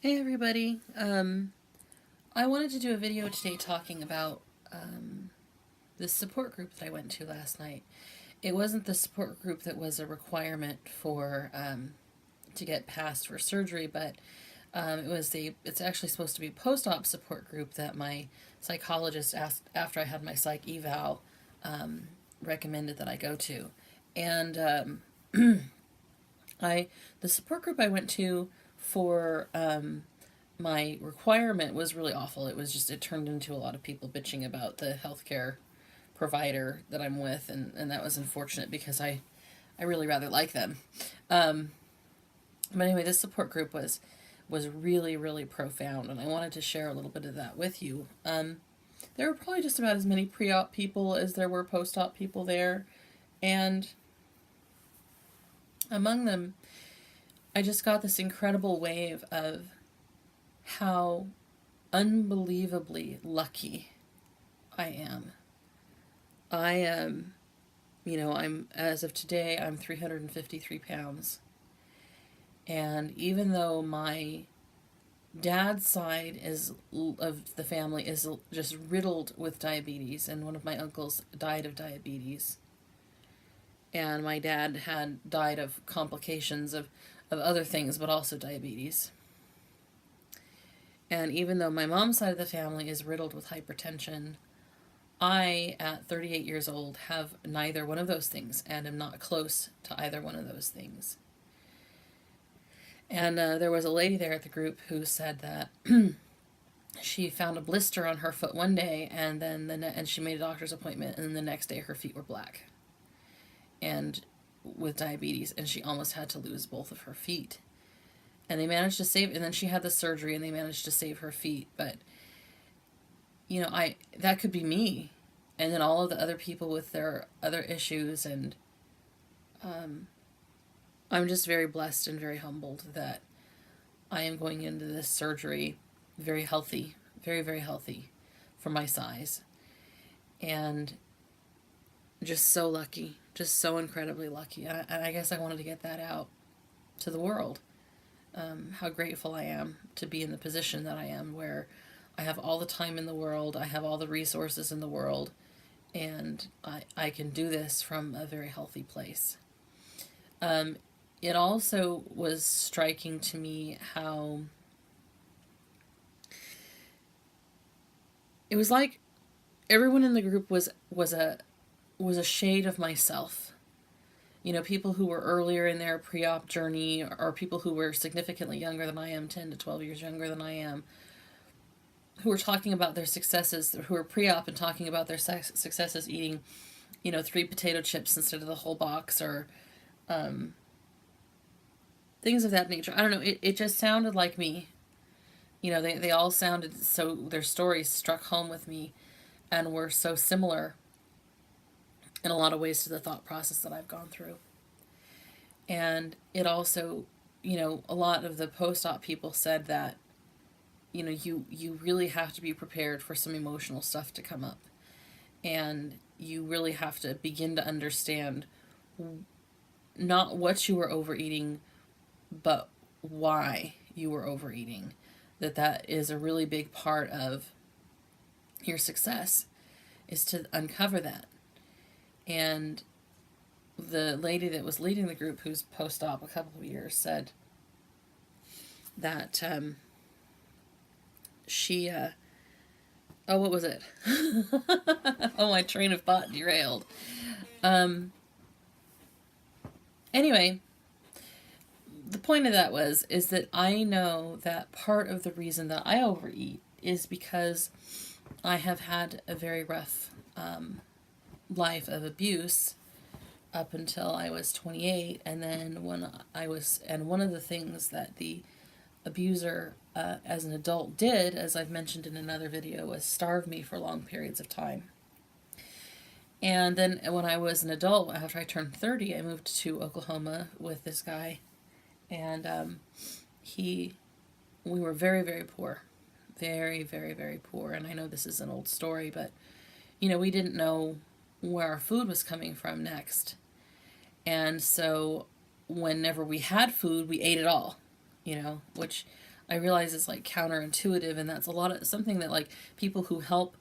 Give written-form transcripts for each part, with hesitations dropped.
Hey everybody. I wanted to do a video today talking about this support group that I went to last night. It wasn't the support group that was a requirement for to get passed for surgery, but it's actually supposed to be a post-op support group that my psychologist asked after I had my psych eval, recommended that I go to. And the support group I went to for my requirement was really awful. It turned into a lot of people bitching about the healthcare provider that I'm with, and that was unfortunate because I really rather like them. Um, but anyway, this support group was really, really profound, and I wanted to share a little bit of that with you. There were probably just about as many pre-op people as there were post-op people there, and among them, I just got this incredible wave of how unbelievably lucky I am. I am, as of today, I'm 353 pounds. And even though my dad's side of the family is just riddled with diabetes, and one of my uncles died of diabetes, and my dad had died of complications of other things, but also diabetes. And even though my mom's side of the family is riddled with hypertension, I, at 38 years old, have neither one of those things and am not close to either one of those things. And there was a lady there at the group who said that she found a blister on her foot one day, and then and she made a doctor's appointment, and then the next day her feet were black, and with diabetes, and she almost had to lose both of her feet. And they managed to save, and then she had the surgery, and they managed to save her feet. But that could be me, and then all of the other people with their other issues, and I'm just very blessed and very humbled that I am going into this surgery very healthy, very, very healthy for my size, and just so lucky, just so incredibly lucky. And I guess I wanted to get that out to the world. How grateful I am to be in the position that I am, where I have all the time in the world, I have all the resources in the world, and I can do this from a very healthy place. It also was striking to me how it was like everyone in the group was a shade of myself. People who were earlier in their pre-op journey, or people who were significantly younger than I am, 10 to 12 years younger than I am, who were talking about their successes, who were pre-op and talking about their successes eating, 3 potato chips instead of the whole box, or things of that nature. I don't know, it just sounded like me. They all sounded so, their stories struck home with me and were so similar in a lot of ways to the thought process that I've gone through. And it also, a lot of the post-op people said that, you really have to be prepared for some emotional stuff to come up. And you really have to begin to understand not what you were overeating, but why you were overeating. That is a really big part of your success, is to uncover that. And the lady that was leading the group, who's post-op a couple of years, said that she, oh, what was it? Oh, my train of thought derailed. Anyway, the point of that is that I know that part of the reason that I overeat is because I have had a very rough life of abuse up until I was 28, and then one of the things that the abuser as an adult did, as I've mentioned in another video, was starve me for long periods of time. And then when I was an adult, after I turned 30, I moved to Oklahoma with this guy, and we were very, very poor, very, very, very poor. And I know this is an old story, but we didn't know where our food was coming from next. And so whenever we had food, we ate it all, which I realize it's like counterintuitive, and that's a lot of something that like people who help,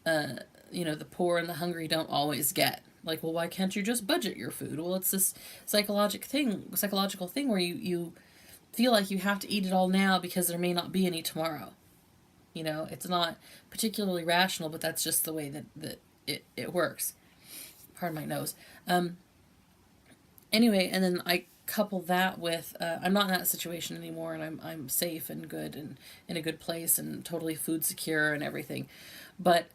the poor and the hungry don't always get. Like, well, why can't you just budget your food? Well, it's this psychological thing where you feel like you have to eat it all now because there may not be any tomorrow. It's not particularly rational, but that's just the way that it works. Pardon my nose. Anyway, and then I couple that with I'm not in that situation anymore, and I'm safe and good and in a good place and totally food secure and everything. But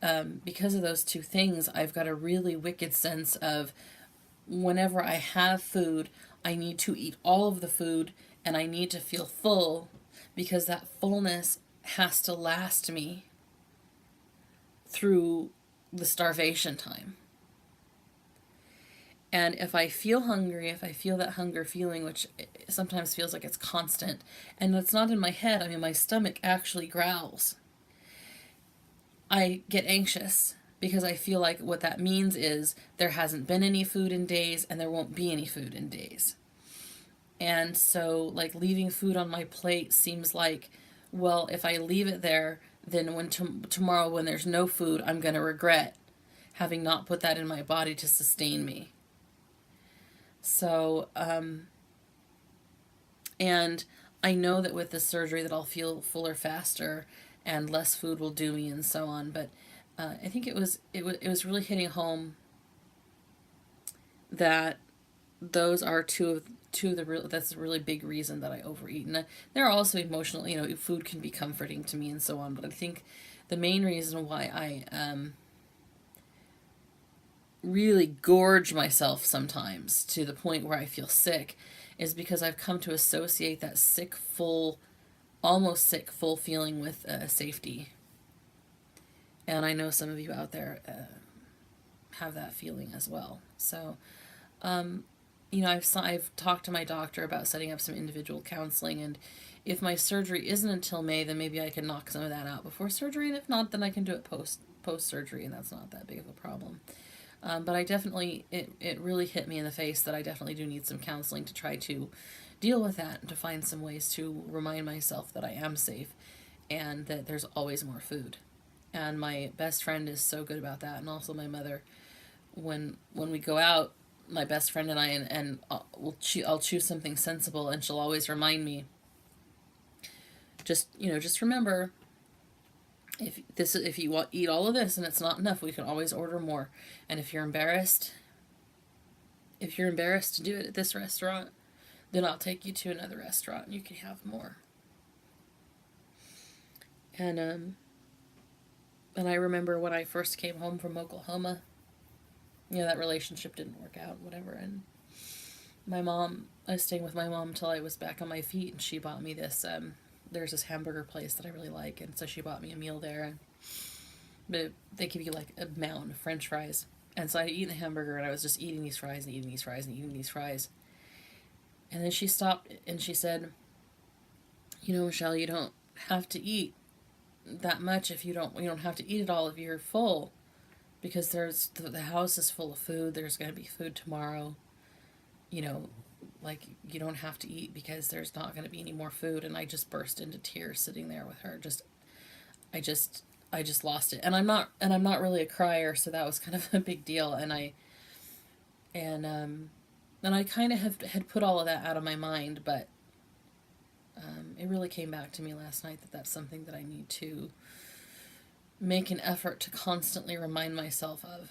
because of those two things, I've got a really wicked sense of whenever I have food, I need to eat all of the food and I need to feel full, because that fullness has to last me through the starvation time. And if I feel hungry, if I feel that hunger feeling, which sometimes feels like it's constant, and it's not in my head, I mean, my stomach actually growls, I get anxious because I feel like what that means is there hasn't been any food in days and there won't be any food in days. And so, like, leaving food on my plate seems like, well, if I leave it there, then when tomorrow when there's no food, I'm going to regret having not put that in my body to sustain me. So, and I know that with the surgery that I'll feel fuller faster and less food will do me and so on. But I think it was really hitting home that those are two of the real, that's a really big reason that I overeat. And there are also emotional, food can be comforting to me and so on. But I think the main reason why I really gorge myself sometimes to the point where I feel sick is because I've come to associate that almost sick, full feeling with safety. And I know some of you out there have that feeling as well. So, I've talked to my doctor about setting up some individual counseling, and if my surgery isn't until May, then maybe I can knock some of that out before surgery, and if not, then I can do it post surgery, and that's not that big of a problem. But I definitely, it really hit me in the face that I definitely do need some counseling to try to deal with that and to find some ways to remind myself that I am safe and that there's always more food. And my best friend is so good about that, and also my mother. When we go out, my best friend and I, I'll choose something sensible, and she'll always remind me, just remember, if you eat all of this and it's not enough, we can always order more. And if you're embarrassed to do it at this restaurant, then I'll take you to another restaurant and you can have more. And I remember when I first came home from Oklahoma, that relationship didn't work out, whatever. And I was staying with my mom until I was back on my feet, and she bought me this, there's this hamburger place that I really like, and so she bought me a meal there. But they give you like a mountain of French fries. And so I eat the hamburger, and I was just eating these fries and eating these fries and eating these fries. And then she stopped and she said, Michelle, you don't have to eat that much if you don't have to eat it all if you're full, because the house is full of food. There's going to be food tomorrow. Like, you don't have to eat because there's not going to be any more food. And I just burst into tears sitting there with her. I just lost it. And I'm not really a crier, so that was kind of a big deal. And I kind of had put all of that out of my mind, but it really came back to me last night that that's something that I need to make an effort to constantly remind myself of.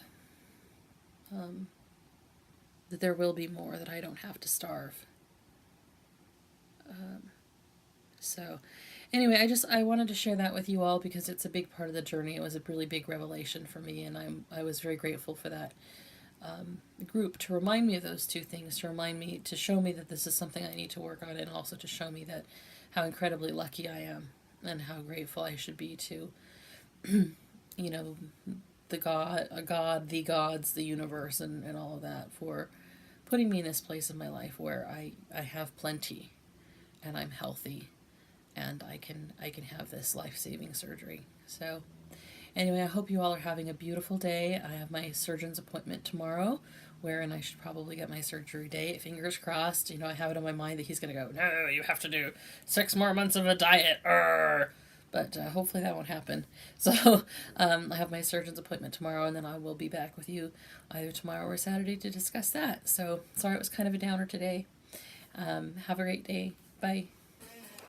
That there will be more, that I don't have to starve. So anyway, I wanted to share that with you all because it's a big part of the journey. It was a really big revelation for me, and I was very grateful for that group to remind me of those two things, to show me that this is something I need to work on, and also to show me that how incredibly lucky I am and how grateful I should be to, the gods, the universe, and all of that for putting me in this place in my life where I have plenty and I'm healthy and I can have this life-saving surgery. So anyway, I hope you all are having a beautiful day. I have my surgeon's appointment tomorrow wherein I should probably get my surgery date. Fingers crossed. You know, I have it in my mind that he's going to go, no, you have to do 6 more months of a diet. But hopefully that won't happen. So I have my surgeon's appointment tomorrow, and then I will be back with you either tomorrow or Saturday to discuss that. So sorry it was kind of a downer today. Have a great day. Bye.